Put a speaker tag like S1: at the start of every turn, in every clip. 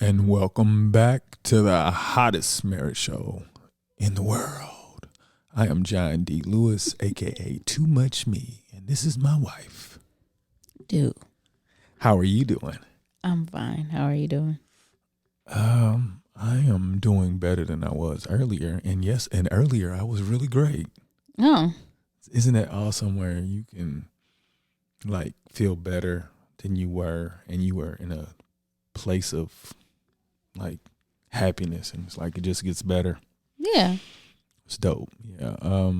S1: And welcome back to the hottest marriage show in the world. I am John D. Lewis, aka Too Much Me, and this is my wife.
S2: Dude,
S1: How are you doing?
S2: I'm fine. How are you doing?
S1: I am doing better than I was earlier, and yes, and earlier I was really great.
S2: Oh,
S1: Isn't that awesome where you can like feel better than you were, and you were in a place of like happiness, and it's like it just gets better.
S2: yeah.
S1: It's dope. Yeah.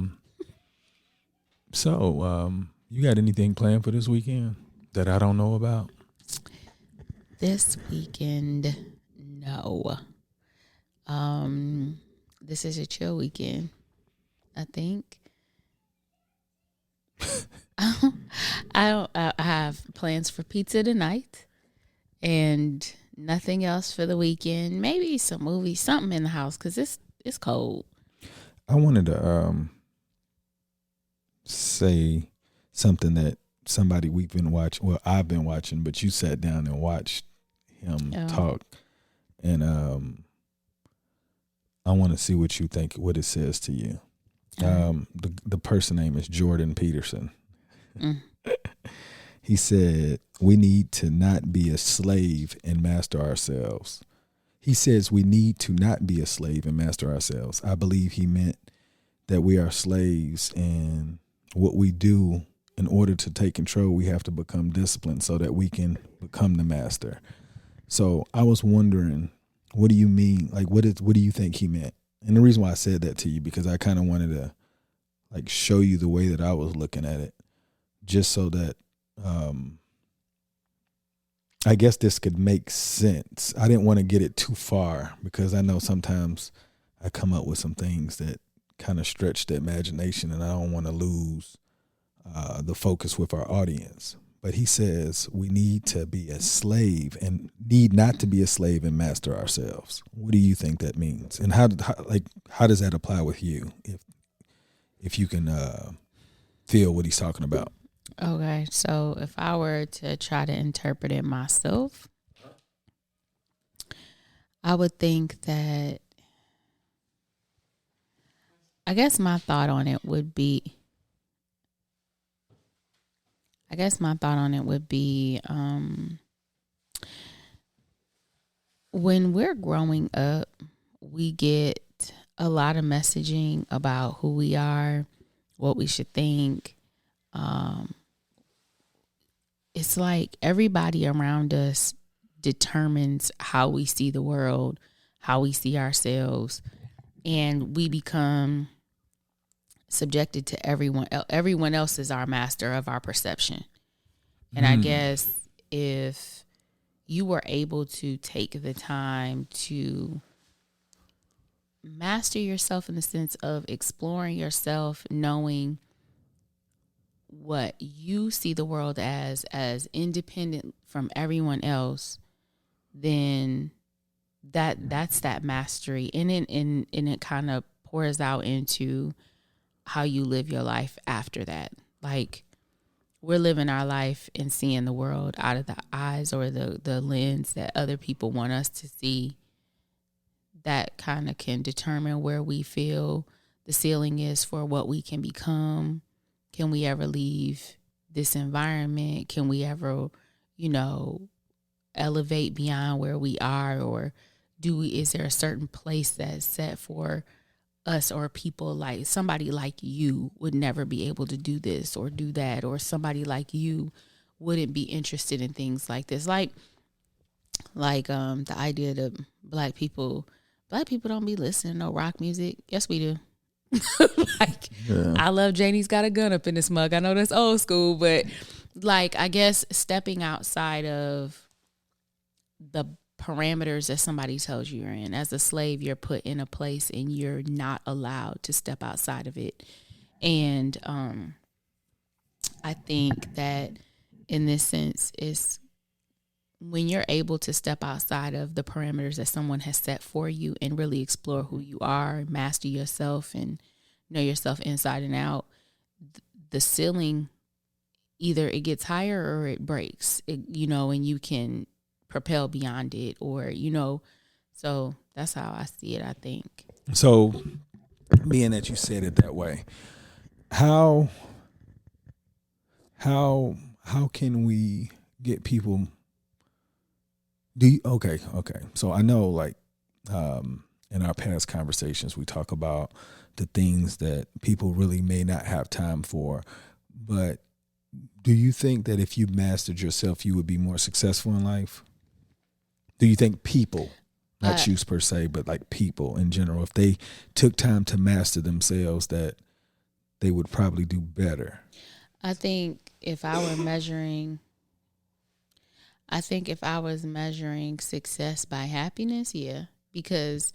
S1: So, you got anything planned for this weekend that I don't know about?
S2: This weekend, no. This is a chill weekend, I think. I have plans for pizza tonight and nothing else for the weekend. Maybe some movies, something in the house because it's cold.
S1: I wanted to say something that somebody we've been watching. Well, I've been watching, but you sat down and watched him talk, and I want to see what you think, what it says to you. The person name is Jordan Peterson. He said, we need to not be a slave and master ourselves. He says we need to not be a slave and master ourselves. I believe he meant that we are slaves, and what we do in order to take control, we have to become disciplined so that we can become the master. So I was wondering, what do you mean? Like, what do you think he meant? And the reason why I said that to you, because I kind of wanted to like show you the way that I was looking at it, just so that I guess this could make sense. I didn't want to get it too far because I know sometimes I come up with some things that kind of stretch the imagination, and I don't want to lose the focus with our audience. But he says we need to be a slave and need not to be a slave and master ourselves. What do you think that means? And how does that apply with you if you can feel what he's talking about?
S2: Okay, so if I were to try to interpret it myself, I would think that I guess my thought on it would be when we're growing up, we get a lot of messaging about who we are, what we should think. It's like everybody around us determines how we see the world, how we see ourselves, and we become subjected to everyone. Everyone else is our master of our perception. And I guess if you were able to take the time to master yourself in the sense of exploring yourself, knowing what you see the world as independent from everyone else, then that's that mastery. And it kind of pours out into how you live your life after that. Like, we're living our life and seeing the world out of the eyes or the lens that other people want us to see. That kind of can determine where we feel the ceiling is for what we can become. Can we ever leave this environment? Can we ever, elevate beyond where we are? Or is there a certain place that's set for us, or people like somebody like you would never be able to do this or do that, or somebody like you wouldn't be interested in things like this? Like the idea that black people don't be listening to no rock music. Yes, we do. I love Janie's Got a Gun up in this mug. I know that's old school, but like, I guess stepping outside of the parameters that somebody tells you you're in. As a slave, you're put in a place and you're not allowed to step outside of it. And I think that in this sense is when you're able to step outside of the parameters that someone has set for you and really explore who you are, master yourself, and know yourself inside and out, the ceiling, either it gets higher or it breaks, and you can propel beyond it, or so that's how I see it, I think.
S1: So, being that you said it that way, how how can we get people? Okay. So I know, like, in our past conversations, we talk about the things that people really may not have time for, but do you think that if you mastered yourself, you would be more successful in life? Do you think people, not you per se, but like people in general, if they took time to master themselves, that they would probably do better?
S2: I think if I was measuring success by happiness, yeah, because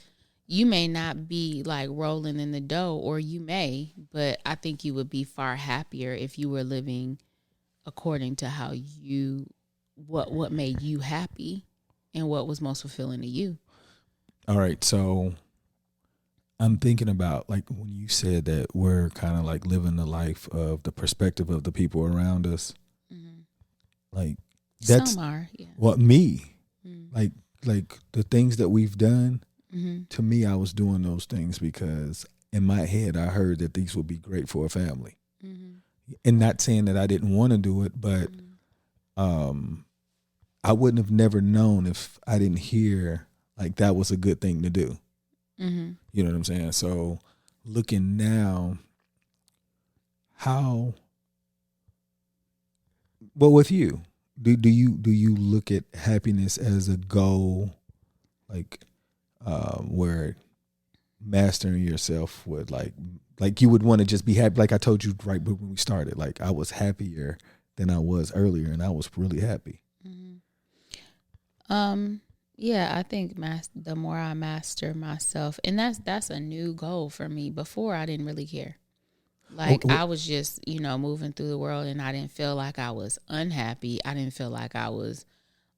S2: you may not be like rolling in the dough, or you may, but I think you would be far happier if you were living according to how what made you happy and what was most fulfilling to you.
S1: All right, so I'm thinking about, like, when you said that we're kind of like living the life of the perspective of the people around us.
S2: Mm-hmm.
S1: Like, that's
S2: some are, yeah.
S1: what me,
S2: Mm-hmm.
S1: like the things that we've done.
S2: Mm-hmm.
S1: To me, I was doing those things because in my head I heard that these would be great for a family.
S2: Mm-hmm.
S1: And not saying that I didn't want to do it, but I wouldn't have never known if I didn't hear like that was a good thing to do.
S2: Mm-hmm.
S1: You know what I'm saying? So looking now, but with you, do you look at happiness as a goal, like where mastering yourself would like you would want to just be happy? Like I told you right when we started, like I was happier than I was earlier, and I was really happy.
S2: Mm-hmm. Yeah, I think the more I master myself, and that's a new goal for me. Before, I didn't really care. Like, I was just, moving through the world, and I didn't feel like I was unhappy. I didn't feel like I was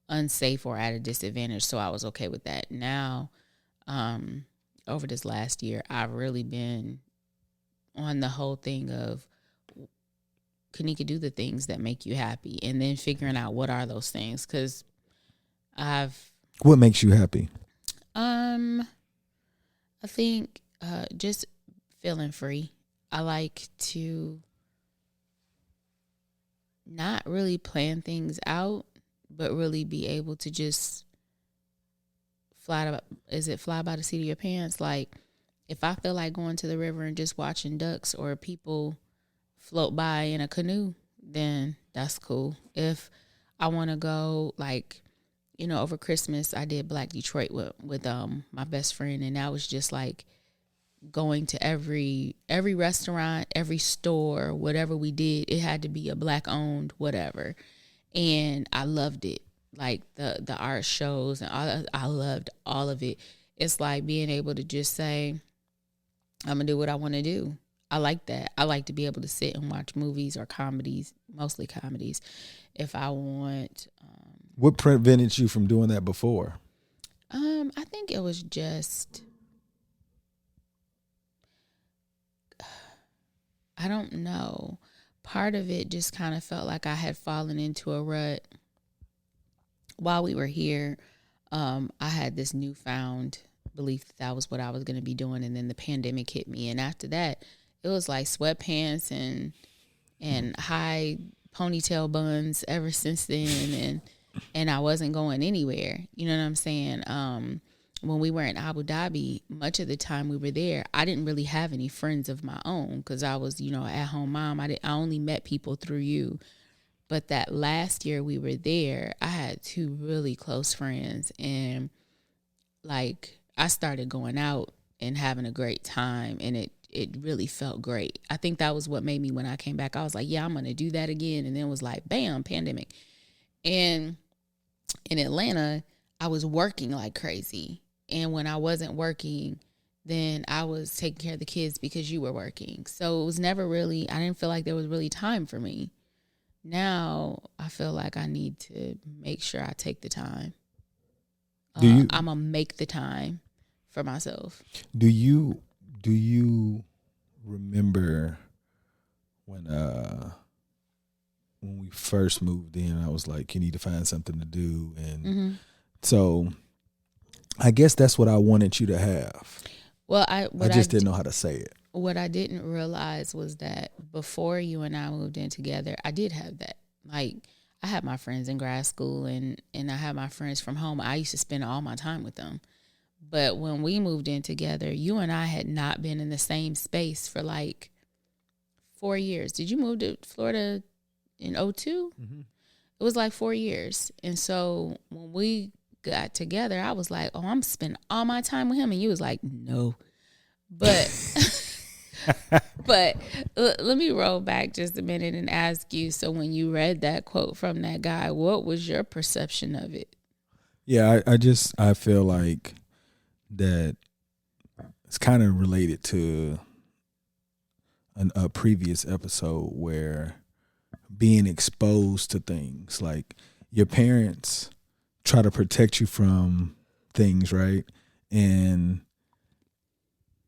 S2: unsafe or at a disadvantage, so I was okay with that. Now, over this last year, I've really been on the whole thing of, Kanika, do the things that make you happy, and then figuring out what are those things, because
S1: What makes you happy?
S2: I think just feeling free. I like to not really plan things out, but really be able to just fly by the seat of your pants? Like, if I feel like going to the river and just watching ducks or people float by in a canoe, then that's cool. If I want to go, like, over Christmas, I did Black Detroit with my best friend, and that was just like going to every restaurant, every store, whatever we did, it had to be a Black owned whatever, and I loved it. Like the art shows and I loved all of it. It's like being able to just say, I'm gonna do what I want to do. I like that. I like to be able to sit and watch movies or comedies, mostly comedies, if I want.
S1: What prevented you from doing that before?
S2: I think it was just, I don't know. Part of it just kind of felt like I had fallen into a rut. While we were here, I had this newfound belief that was what I was going to be doing, and then the pandemic hit me, and after that, it was like sweatpants and high ponytail buns ever since then, and I wasn't going anywhere. You know what I'm saying? When we were in Abu Dhabi, much of the time we were there, I didn't really have any friends of my own because I was, at home mom. I only met people through you. But that last year we were there, I had 2 really close friends, and like I started going out and having a great time, and it really felt great. I think that was what made me, when I came back, I was like, yeah, I'm going to do that again. And then it was like, bam, pandemic. And in Atlanta, I was working like crazy. And when I wasn't working, then I was taking care of the kids because you were working. So it was never really, I didn't feel like there was really time for me. Now I feel like I need to make sure I take the time. I'm going to make the time for myself.
S1: Do you remember when we first moved in, I was like, you need to find something to do, and So I guess that's what I wanted you to have.
S2: Well,
S1: I just didn't know how to say it.
S2: What I didn't realize was that before you and I moved in together, I did have that. Like, I had my friends in grad school and I had my friends from home. I used to spend all my time with them. But when we moved in together, you and I had not been in the same space for like 4 years. Did you move to Florida in 2002? Mm-hmm. It was like 4 years. And so when we got together, I was like, oh, I'm spending all my time with him. And you was like, no. But but let me roll back just a minute and ask you, so when you read that quote from that guy, what was your perception of it?
S1: Yeah, I feel like that it's kind of related to a previous episode where being exposed to things, like your parents try to protect you from things, right? And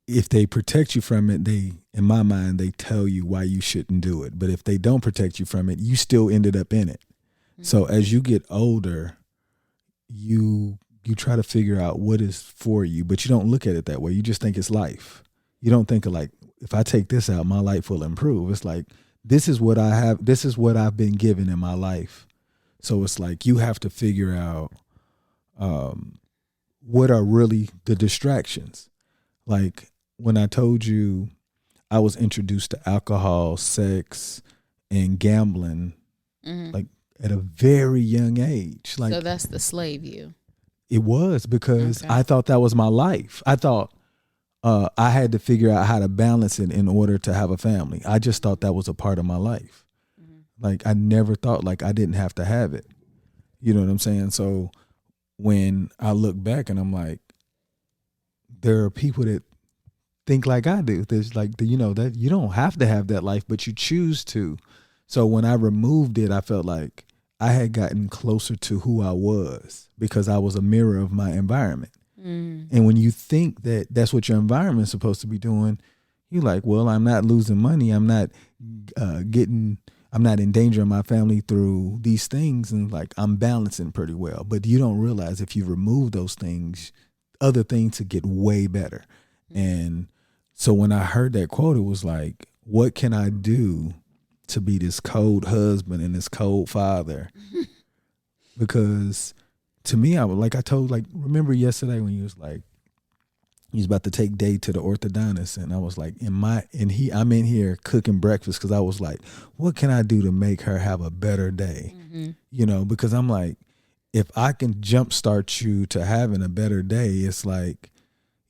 S1: if they protect you from it, in my mind, they tell you why you shouldn't do it. But if they don't protect you from it, you still ended up in it. Mm-hmm. So as you get older, you try to figure out what is for you, but you don't look at it that way. You just think it's life. You don't think of like, if I take this out, my life will improve. It's like, this is what I have. This is what I've been given in my life. So it's like, you have to figure out what are really the distractions. Like when I told you I was introduced to alcohol, sex, and gambling, mm-hmm. like at a very young age. Like,
S2: so that's the slave you.
S1: It was, because I thought that was my life. I thought I had to figure out how to balance it in order to have a family. I just thought that was a part of my life. Mm-hmm. Like I never thought like I didn't have to have it. You know what I'm saying? So when I look back and I'm like, there are people that think like I do. There's like, that you don't have to have that life, but you choose to. So when I removed it, I felt like I had gotten closer to who I was because I was a mirror of my environment. Mm. And when you think that that's what your environment's supposed to be doing, you're like, well, I'm not losing money. I'm not I'm not endangering my family through these things. And like, I'm balancing pretty well. But you don't realize if you remove those things, other things to get way better. Mm. And so when I heard that quote, it was like, what can I do to be this cold husband and this cold father? Because to me, remember yesterday when you was like, he was about to take Day to the orthodontist, and I was like, I'm in here cooking breakfast because I was like, what can I do to make her have a better day? Mm-hmm. Because I'm like, if I can jumpstart you to having a better day, it's like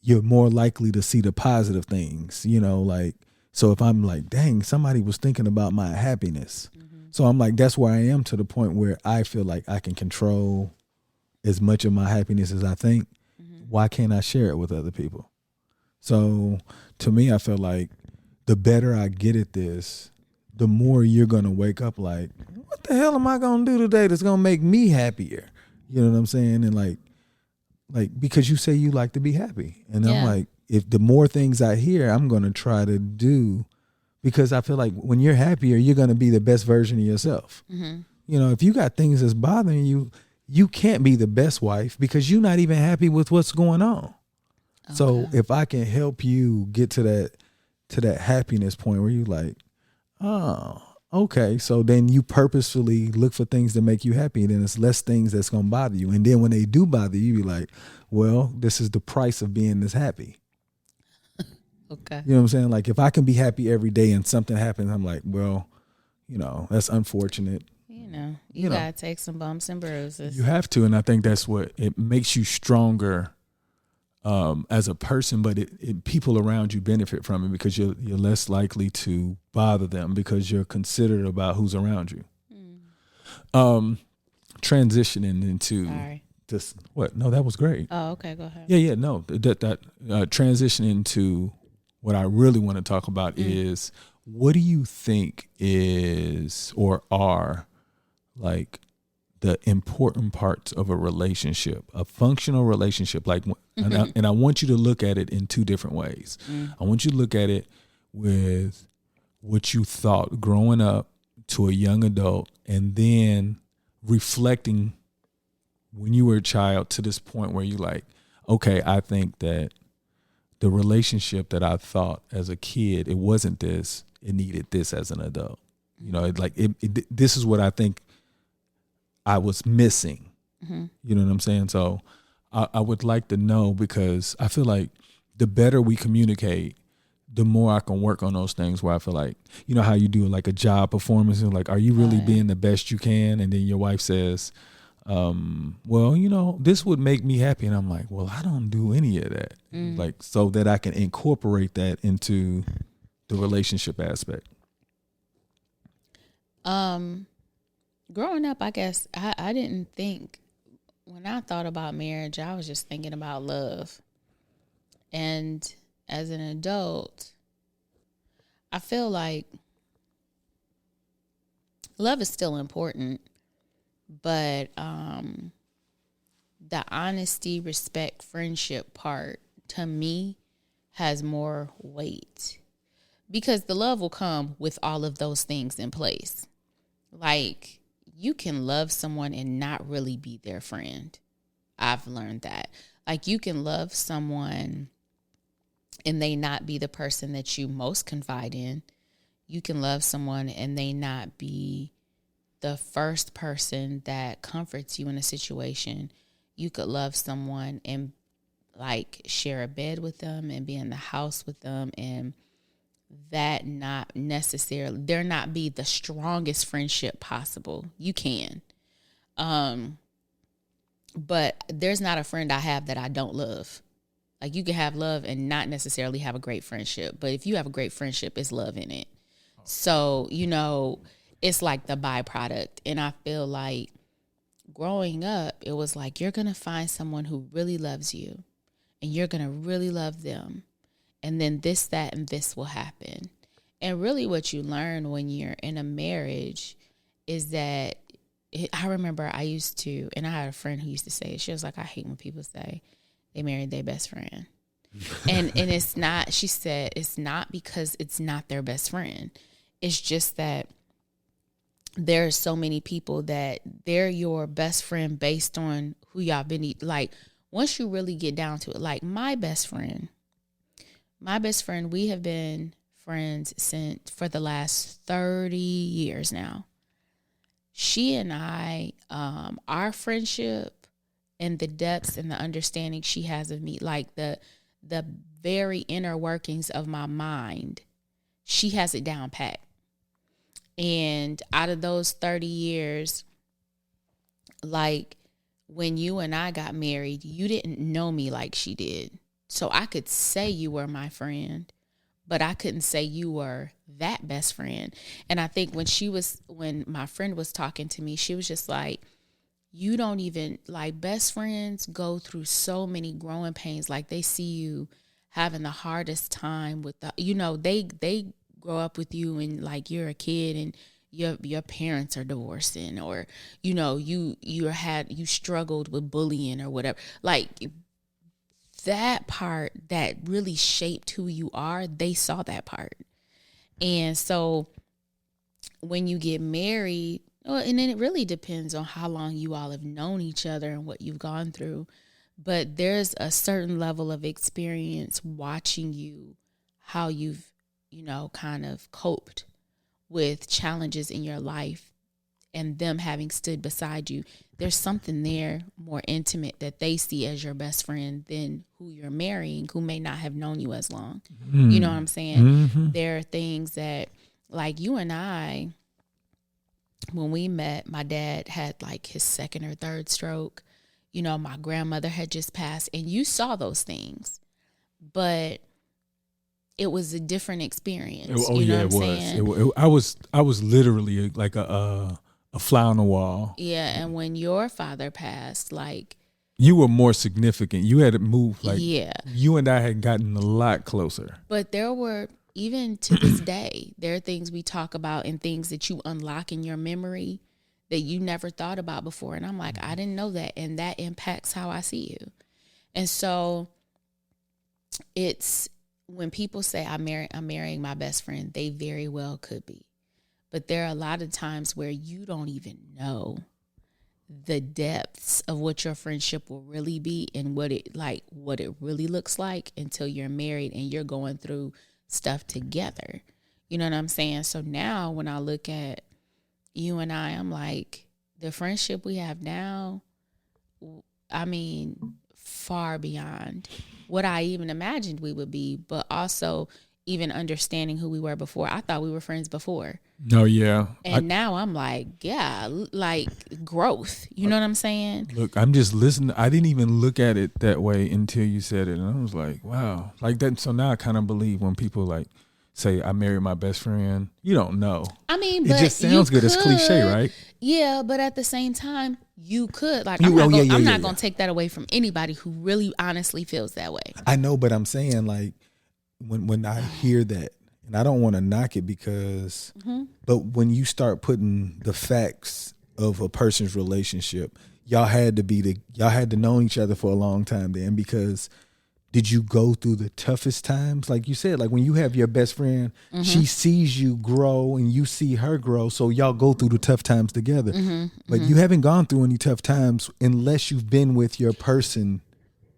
S1: you're more likely to see the positive things, like, so if I'm like, dang, somebody was thinking about my happiness. Mm-hmm. So I'm like, that's where I am, to the point where I feel like I can control as much of my happiness as I think. Mm-hmm. Why can't I share it with other people? So to me, I feel like the better I get at this, the more you're going to wake up like, what the hell am I going to do today that's going to make me happier? You know what I'm saying? And like, because you say you like to be happy. And I'm like, if the more things I hear, I'm going to try to do, because I feel like when you're happier, you're going to be the best version of yourself. Mm-hmm. If you got things that's bothering you, you can't be the best wife because you're not even happy with what's going on. Okay. So if I can help you get to that happiness point where you're like, oh, okay. So then you purposefully look for things that make you happy, and then it's less things that's going to bother you. And then when they do bother you, you're like, well, this is the price of being this happy.
S2: Okay.
S1: You know what I'm saying? Like if I can be happy every day and something happens, I'm like, well, that's unfortunate.
S2: You gotta take some bumps and bruises.
S1: You have to, and I think that's what it makes you stronger as a person. But people around you benefit from it because you're less likely to bother them because you're considerate about who's around you. Transitioning into this, what? No, that was great.
S2: Oh, okay, go ahead.
S1: Yeah, no, that transition into what I really want to talk about is, what do you think is or are like the important parts of a relationship, a functional relationship? Like, and I want you to look at it in two different ways. I want you to look at it with what you thought growing up to a young adult, and then reflecting when you were a child to this point where you like, okay, I think that the relationship that I thought as a kid, it wasn't this, it needed this as an adult. You know, this is what I think I was missing. Mm-hmm. You know what I'm saying? So I would like to know, because I feel like the better we communicate, the more I can work on those things where I feel like, you know how you do like a job performance and like, are you really being the best you can? And then your wife says, well, you know, this would make me happy. And I'm like, well, I don't do any of that. Like, so that I can incorporate that into the relationship aspect.
S2: Growing up, I guess I didn't think, when I thought about marriage, I was just thinking about love. And as an adult, I feel like love is still important, but the honesty, respect, friendship part, to me, has more weight, because the love will come with all of those things in place. Like, you can love someone and not really be their friend. I've learned that. Like, you can love someone and they not be the person that you most confide in. You can love someone and they not be the first person that comforts you in a situation. You could love someone and like share a bed with them and be in the house with them, and that not necessarily, there not be the strongest friendship possible. You can. But there's not a friend I have that I don't love. Like, you can have love and not necessarily have a great friendship. But if you have a great friendship, it's love in it. So, you know, it's like the byproduct. And I feel like growing up, it was like, you're going to find someone who really loves you and you're going to really love them. And then this, that, and this will happen. And really what you learn when you're in a marriage is that, I remember I used to, and I had a friend who used to say, she was like, I hate when people say they married their best friend. and it's not, she said, it's not because it's not their best friend. It's just that there are so many people that they're your best friend based on who y'all been, like, once you really get down to it, like my best friend, we have been friends for the last 30 years now. She and I, our friendship and the depths and the understanding she has of me, like the very inner workings of my mind, she has it down pat. And out of those 30 years, like when you and I got married, you didn't know me like she did. So I could say you were my friend, but I couldn't say you were that best friend. And I think when my friend was talking to me, she was just like, you don't even, like, best friends go through so many growing pains. Like, they see you having the hardest time with they grow up with you and like you're a kid and your parents are divorcing, or, you know, you struggled with bullying or whatever. Like, that part that really shaped who you are, they saw that part. And so when you get married, and then it really depends on how long you all have known each other and what you've gone through. But there's a certain level of experience watching you, how you've, you know, kind of coped with challenges in your life, and them having stood beside you. There's something there more intimate that they see as your best friend than who you're marrying, who may not have known you as long. You know what I'm saying? Mm-hmm. There are things that, like, you and I, when we met, my dad had like his second or third stroke. You know, my grandmother had just passed, and you saw those things, but it was a different experience. You know what I'm saying?
S1: I was literally like a fly on the wall.
S2: Yeah, and when your father passed, like,
S1: you were more significant. You had to move, like, yeah. You and I had gotten a lot closer.
S2: But there were, even to this day, there are things we talk about and things that you unlock in your memory that you never thought about before. And I'm like, I didn't know that, and that impacts how I see you. And so it's, when people say I'm marrying my best friend, they very well could be. But there are a lot of times where you don't even know the depths of what your friendship will really be and what it really looks like until you're married and you're going through stuff together. You know what I'm saying? So now when I look at you and I'm like, the friendship we have now, I mean, far beyond what I even imagined we would be, but also even understanding who we were before. I thought we were friends before.
S1: Oh, yeah.
S2: And now I'm like, yeah, like growth. You know what I'm saying?
S1: Look, I'm just listening. I didn't even look at it that way until you said it. And I was like, wow. Like that. So now I kind of believe when people like say, I married my best friend. You don't know.
S2: I mean,
S1: it
S2: but
S1: just sounds good. It's cliche, right?
S2: Yeah, but at the same time, you could. Like, I'm not going to take that away from anybody who really honestly feels that way.
S1: I know, but I'm saying like when I hear that, and I don't want to knock it because, but when you start putting the facts of a person's relationship, y'all had to know each other for a long time then, because did you go through the toughest times? Like you said, like when you have your best friend, she sees you grow and you see her grow. So y'all go through the tough times together, but you haven't gone through any tough times unless you've been with your person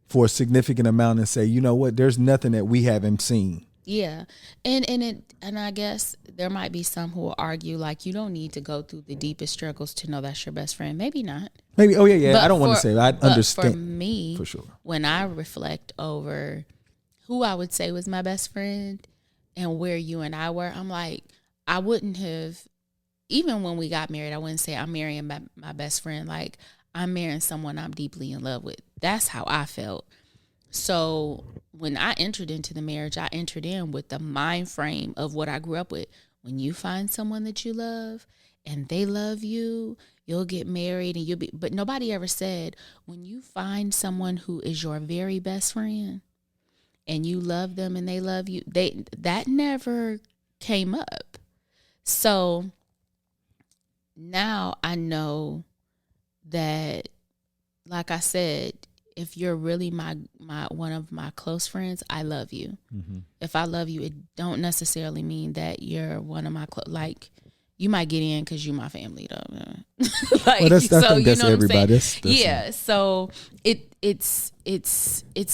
S1: for a significant amount and say, you know what, there's nothing that we haven't seen.
S2: Yeah. And I guess there might be some who will argue like you don't need to go through the deepest struggles to know that's your best friend. Maybe not.
S1: Maybe. Oh yeah. But I don't want to say that. I understand.
S2: For me,
S1: for sure,
S2: when I reflect over who I would say was my best friend and where you and I were, I'm like, I wouldn't have, even when we got married, I wouldn't say I'm marrying my best friend. Like, I'm marrying someone I'm deeply in love with. That's how I felt. So when I entered into the marriage, I entered in with the mind frame of what I grew up with. When you find someone that you love and they love you, you'll get married and you'll be, but nobody ever said, when you find someone who is your very best friend and you love them and they love you, that never came up. So now I know that, like I said, if you're really my one of my close friends, I love you. If I love you, it don't necessarily mean that you're one of my like, you might get in because you my family though. Like,
S1: well, that's
S2: so, you
S1: that's
S2: know
S1: everybody.
S2: That's yeah. So it's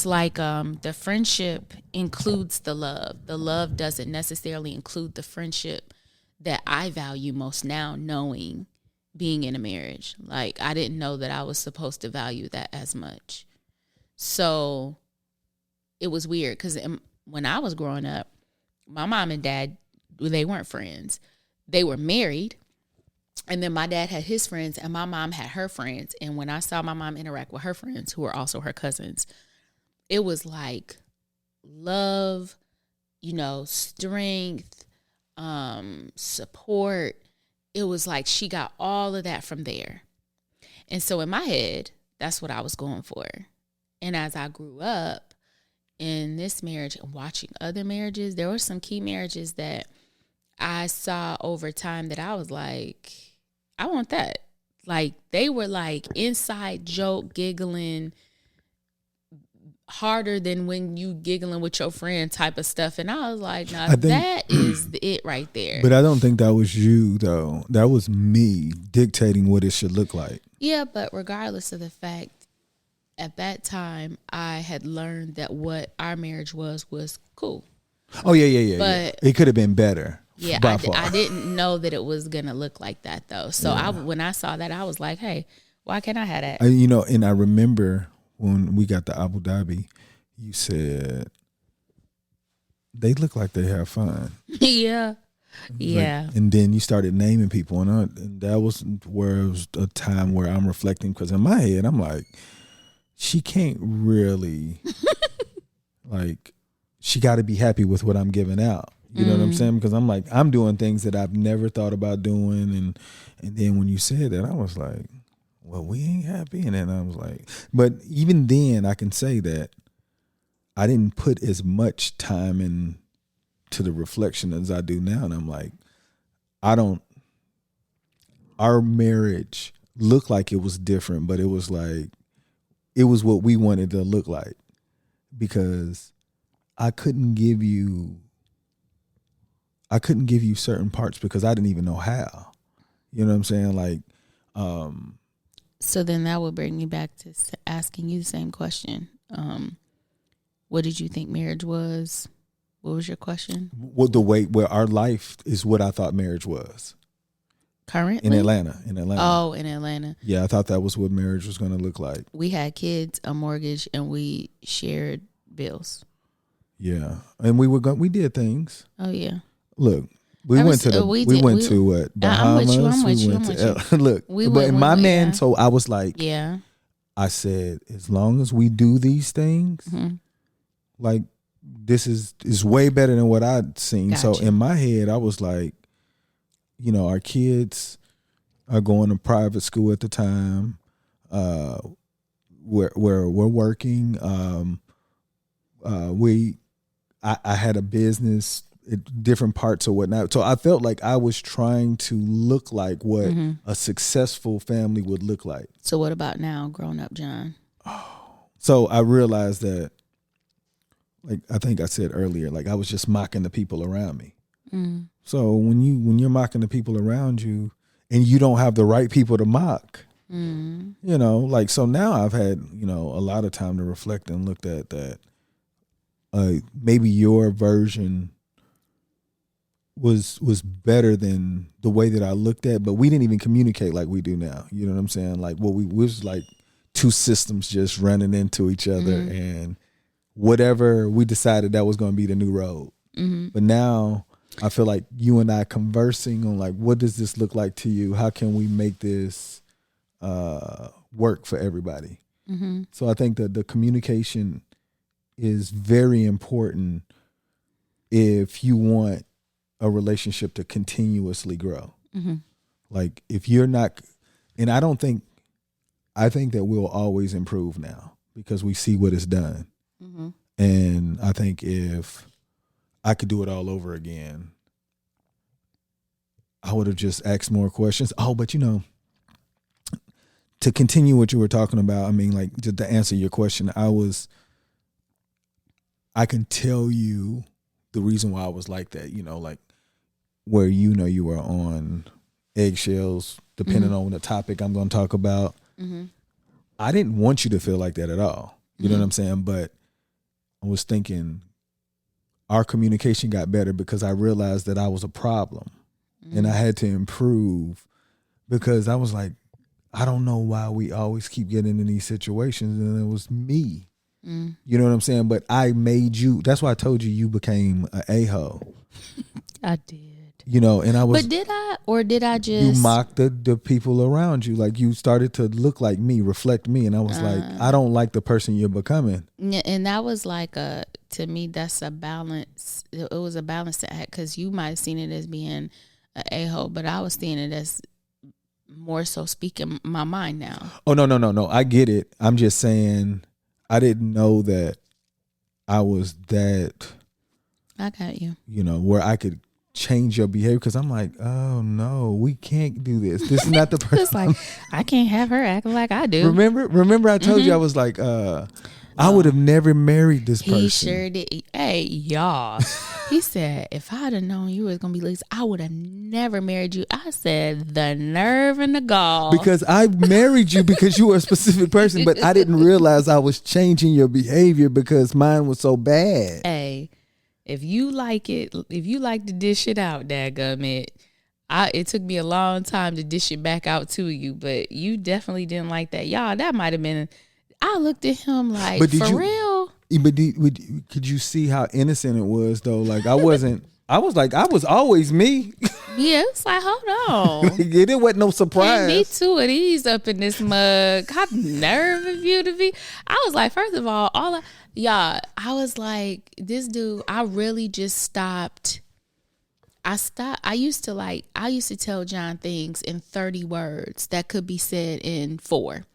S2: like the friendship includes the love. The love doesn't necessarily include the friendship that I value most now, knowing being in a marriage. Like, I didn't know that I was supposed to value that as much. So it was weird because when I was growing up, my mom and dad, they weren't friends. They were married. And then my dad had his friends and my mom had her friends. And when I saw my mom interact with her friends, who were also her cousins, it was like love, strength, support. It was like she got all of that from there. And so in my head, that's what I was going for. And as I grew up in this marriage and watching other marriages, there were some key marriages that I saw over time that I was like, I want that. Like, they were like inside joke, giggling, harder than when you giggling with your friend type of stuff. And I was like, nah, that is it right there.
S1: But I don't think that was you, though. That was me dictating what it should look like.
S2: Yeah, but regardless of the fact, at that time, I had learned that what our marriage was cool.
S1: Oh, yeah.
S2: But
S1: it could have been better.
S2: Yeah, I didn't know that it was going to look like that, though. So when I saw that, I was like, hey, why can't I have that?
S1: And I remember when we got to Abu Dhabi, you said, they look like they have fun.
S2: Yeah. Yeah.
S1: Like, and then you started naming people. And that was where it was a time where I'm reflecting, because in my head, I'm like, she can't really, like, she got to be happy with what I'm giving out. You know what I'm saying? Because I'm like, I'm doing things that I've never thought about doing. And then when you said that, I was like, well, we ain't happy. And then I was like, but even then I can say that I didn't put as much time into the reflection as I do now. And I'm like, our marriage looked like it was different, but it was like, it was what we wanted to look like, because I couldn't give you certain parts because I didn't even know how. You know what I'm saying? Like,
S2: So then that would bring me back to asking you the same question. What did you think marriage was? What was your question?
S1: Well, the way where our life is what I thought marriage was.
S2: Currently?
S1: In Atlanta.
S2: Oh, in Atlanta.
S1: Yeah, I thought that was what marriage was going to look like.
S2: We had kids, a mortgage, and we shared bills.
S1: Yeah, and we did things.
S2: Oh yeah.
S1: Look, we went to Bahamas.
S2: I'm with you.
S1: Look, but my man. Yeah. So I was like,
S2: yeah.
S1: I said, as long as we do these things, like this is way better than what I'd seen. Gotcha. So in my head, I was like, you know, our kids are going to private school at the time. We're working. I had a business at different parts or whatnot. So I felt like I was trying to look like what a successful family would look like.
S2: So what about now, grown up John?
S1: So I realized that, like I think I said earlier, like I was just mocking the people around me. Mm. So when you're mocking the people around you and you don't have the right people to mock, you know, like, so now I've had, you know, a lot of time to reflect and looked at that. Maybe your version was better than the way that I looked at, but we didn't even communicate like we do now. You know what I'm saying? Like what we was like two systems just running into each other, and whatever we decided that was going to be the new road. But now I feel like you and I conversing on like, what does this look like to you? How can we make this work for everybody? So I think that the communication is very important if you want a relationship to continuously grow. Like if you're not, and I think that we'll always improve now because we see what it's done. And I think if I could do it all over again, I would have just asked more questions. Oh, but you know, to continue what you were talking about, I mean, like, just to answer your question, I can tell you the reason why I was like that, you know, like where, you know, you were on eggshells, depending on the topic I'm going to talk about. I didn't want you to feel like that at all. You know what I'm saying? But I was thinking our communication got better because I realized that I was a problem and I had to improve, because I was like, I don't know why we always keep getting in these situations, and it was me. You know what I'm saying? But I made you. That's why I told you you became an a-hole.
S2: I did.
S1: You know, and I was.
S2: But did I, or did I just?
S1: You mocked the people around you. Like you started to look like me, reflect me, and I was like, I don't like the person you're becoming.
S2: Yeah, and that was like to me, that's a balance. It was a balance to act, because you might have seen it as being an a-hole, but I was seeing it as more so speaking my mind now.
S1: Oh no! I get it. I'm just saying, I didn't know that I was that.
S2: I got you.
S1: You know, where I could change your behavior, because I'm like, oh no, we can't do this. This is not the person.
S2: It's like, I can't have her acting like I do.
S1: Remember I told you I was like, I would have never married this person.
S2: He sure did. Hey, y'all. He said, if I'd have known you was going to be Lisa, I would have never married you. I said, the nerve and the gall.
S1: Because I married you because you were a specific person, but I didn't realize I was changing your behavior because mine was so bad.
S2: Hey, if you like it, if you like to dish it out, dadgummit, it took me a long time to dish it back out to you, but you definitely didn't like that. Y'all, that might have been... I looked at him like, real?
S1: But could you see how innocent it was, though? Like, I was always me.
S2: Yeah, it's like, hold on.
S1: It wasn't no surprise.
S2: Me two of these up in this mug. How nerve of you to be. I was like, first of all, I was like, this dude, I really just stopped. I used to tell John things in 30 words that could be said in 4.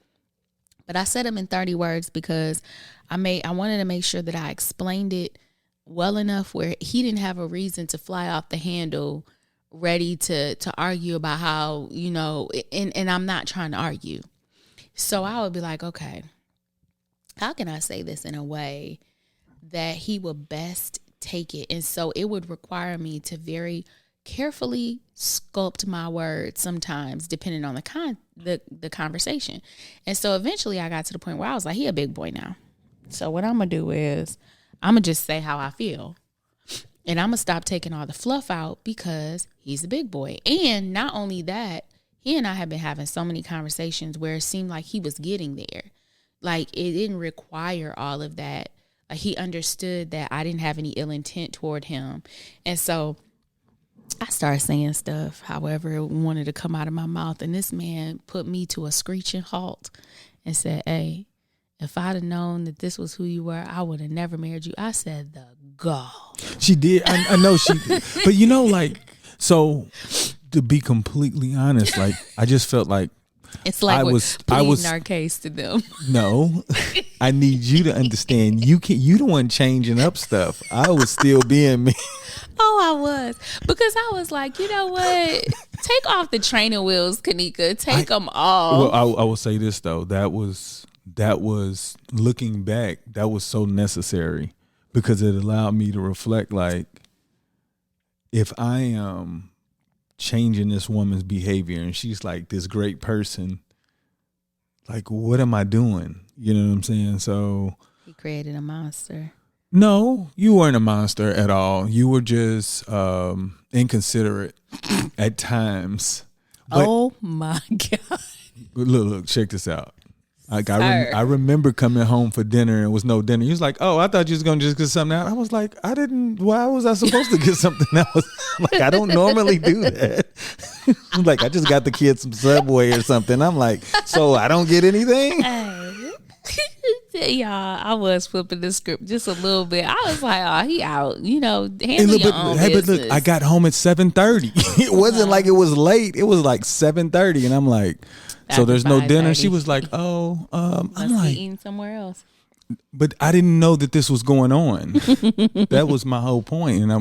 S2: But I said them in 30 words because I wanted to make sure that I explained it well enough where he didn't have a reason to fly off the handle ready to argue about how, you know, and I'm not trying to argue. So I would be like, okay, how can I say this in a way that he will best take it? And so it would require me to very carefully sculpt my words sometimes depending on the conversation. And so eventually I got to the point where I was like, he a big boy now. So what I'm going to do is I'm going to just say how I feel. And I'm going to stop taking all the fluff out because he's a big boy. And not only that, he and I have been having so many conversations where it seemed like he was getting there. Like, it didn't require all of that. Like, he understood that I didn't have any ill intent toward him. And so I started saying stuff, however it wanted to come out of my mouth. And this man put me to a screeching halt and said, hey, if I'd have known that this was who you were, I would have never married you. I said, the gall.
S1: She did. I know she did. But you know, like, so to be completely honest, like, I just felt like
S2: it's like I was our case to them.
S1: No, I need you to understand. You the one changing up stuff. I was still being me.
S2: Oh, I was, because I was like, you know what? Take off the training wheels, Kanika. Take them off.
S1: Well, I will say this though. That was looking back. That was so necessary because it allowed me to reflect. Like, if I am changing this woman's behavior and she's like this great person, like, what am I doing? You know what I'm saying? So
S2: he created a monster.
S1: No, you weren't a monster at all. You were just inconsiderate at times. But,
S2: oh my God.
S1: Look, check this out. Like, I remember coming home for dinner and it was no dinner. He was like, oh, I thought you was going to just get something out. I was like, why was I supposed to get something else? Like, I don't normally do that. Like, I just got the kids some Subway or something. I'm like, so I don't get anything?
S2: Y'all, I was flipping the script just a little bit. I was like, oh, he out, handle your own business. But look,
S1: I got home at 7:30. It wasn't like it was late. It was like 7:30. And I'm like, so there's no dinner. She was like, oh, I'm like
S2: eating somewhere else.
S1: But I didn't know that this was going on. That was my whole point. And I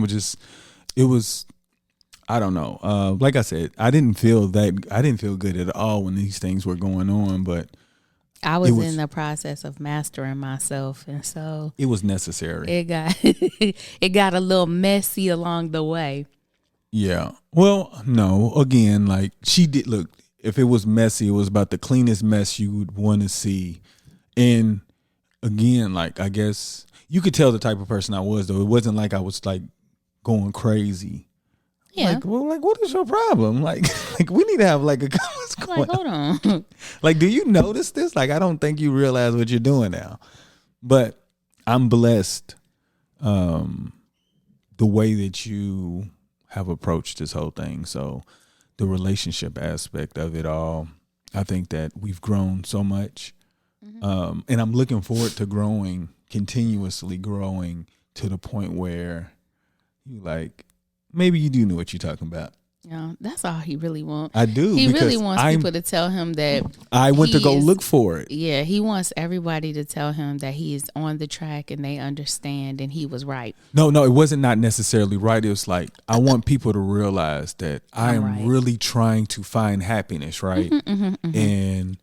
S1: don't know. Like I said, I didn't feel good at all when these things were going on, but
S2: I was in the process of mastering myself, and so
S1: it was necessary.
S2: It got a little messy along the way.
S1: Yeah. Well, no. Again, like, she did look. If it was messy, it was about the cleanest mess you would want to see. And again, like, I guess you could tell the type of person I was, though. It wasn't like I was like going crazy.
S2: Yeah.
S1: Like, well, like, what is your problem? Like we need to have like a
S2: like, hold on.
S1: Like, do you notice this? Like, I don't think you realize what you're doing now. But I'm blessed the way that you have approached this whole thing. So the relationship aspect of it all, I think that we've grown so much. Mm-hmm. And I'm looking forward to continuously growing to the point where you like, maybe you do know what you're talking about.
S2: Yeah, that's all he really wants.
S1: I do.
S2: He really wants people to tell him that
S1: I went to go look for it.
S2: Yeah, he wants everybody to tell him that he is on the track and they understand and he was right.
S1: No, it wasn't not necessarily right. It was like, I want people to realize that I am really trying to find happiness, right? And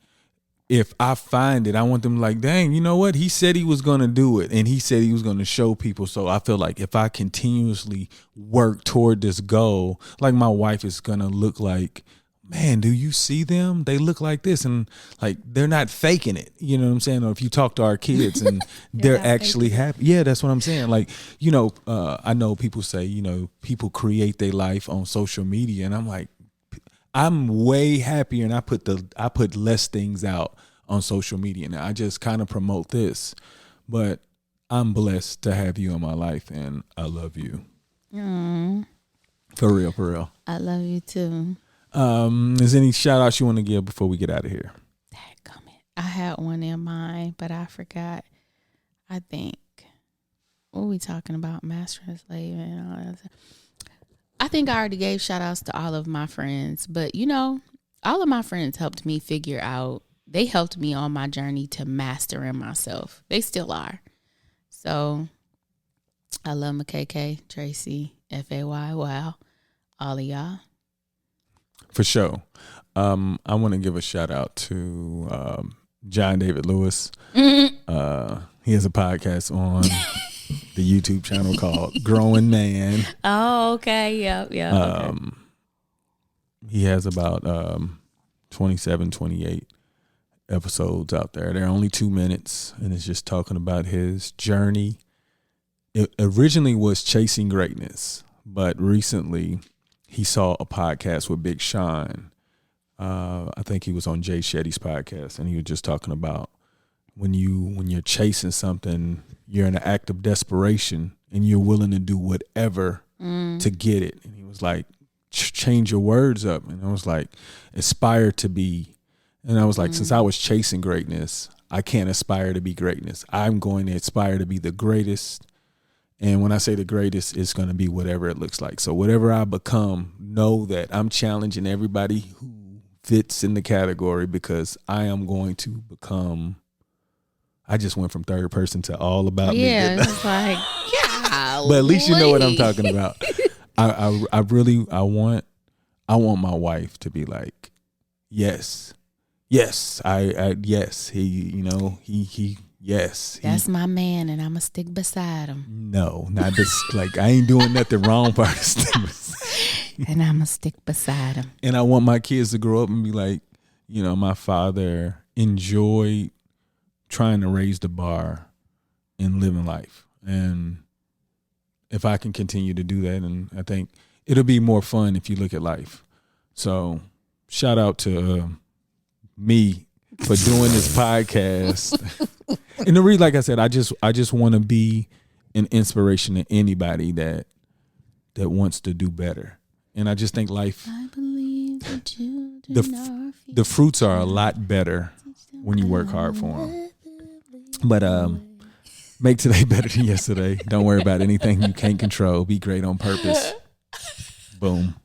S1: if I find it, I want them like, dang, you know what? He said he was going to do it, and he said he was going to show people. So I feel like if I continuously work toward this goal, like, my wife is going to look like, man, do you see them? They look like this, and like, they're not faking it. You know what I'm saying? Or if you talk to our kids and they're actually happy. Yeah, that's what I'm saying. Like, I know people say, people create their life on social media, and I'm like, I'm way happier, and I put less things out on social media now. I just kind of promote this, but I'm blessed to have you in my life, and I love you. For real. I
S2: love you too.
S1: Is any shout outs you want to give before we get out of here?
S2: I had one in mind, but I forgot. I think, what were we talking about? Master and slave and all that stuff. I think I already gave shout outs to all of my friends, but all of my friends helped me figure out, they helped me on my journey to mastering myself. They still are. So I love McKK, Tracy, FAY, wow, all of y'all.
S1: For sure. I want to give a shout out to John David Lewis. He has a podcast on the YouTube channel called Growing Man.
S2: Oh, okay. Yep. Okay.
S1: He has about 27, 28 episodes out there. They're only 2 minutes, and it's just talking about his journey. It originally was chasing greatness, but recently he saw a podcast with Big Sean. I think he was on Jay Shetty's podcast, and he was just talking about when you're chasing something, you're in an act of desperation, and you're willing to do whatever to get it. And he was like, change your words up. And I was like, aspire to be. And I was like, since I was chasing greatness, I can't aspire to be greatness. I'm going to aspire to be the greatest. And when I say the greatest, it's going to be whatever it looks like. So whatever I become, know that I'm challenging everybody who fits in the category, because I am going to become. I just went from third person to all about me.
S2: Yeah, it's like, yeah.
S1: But at least you know what I'm talking about. I really want my wife to be like, yes, yes, yes. Yes.
S2: That's my man, and I'ma stick beside him.
S1: No, not this. Like, I ain't doing nothing wrong for
S2: and I'ma stick beside him.
S1: And I want my kids to grow up and be like, my father enjoyed trying to raise the bar and living life. And if I can continue to do that, and I think it'll be more fun if you look at life. So shout out to me for doing this podcast. And the reason, like I said, I just want to be an inspiration to anybody that wants to do better. And I just think life,
S2: I believe the children
S1: the fruits are a lot better when you work hard for them. But make today better than yesterday. Don't worry about anything you can't control. Be great on purpose. Boom.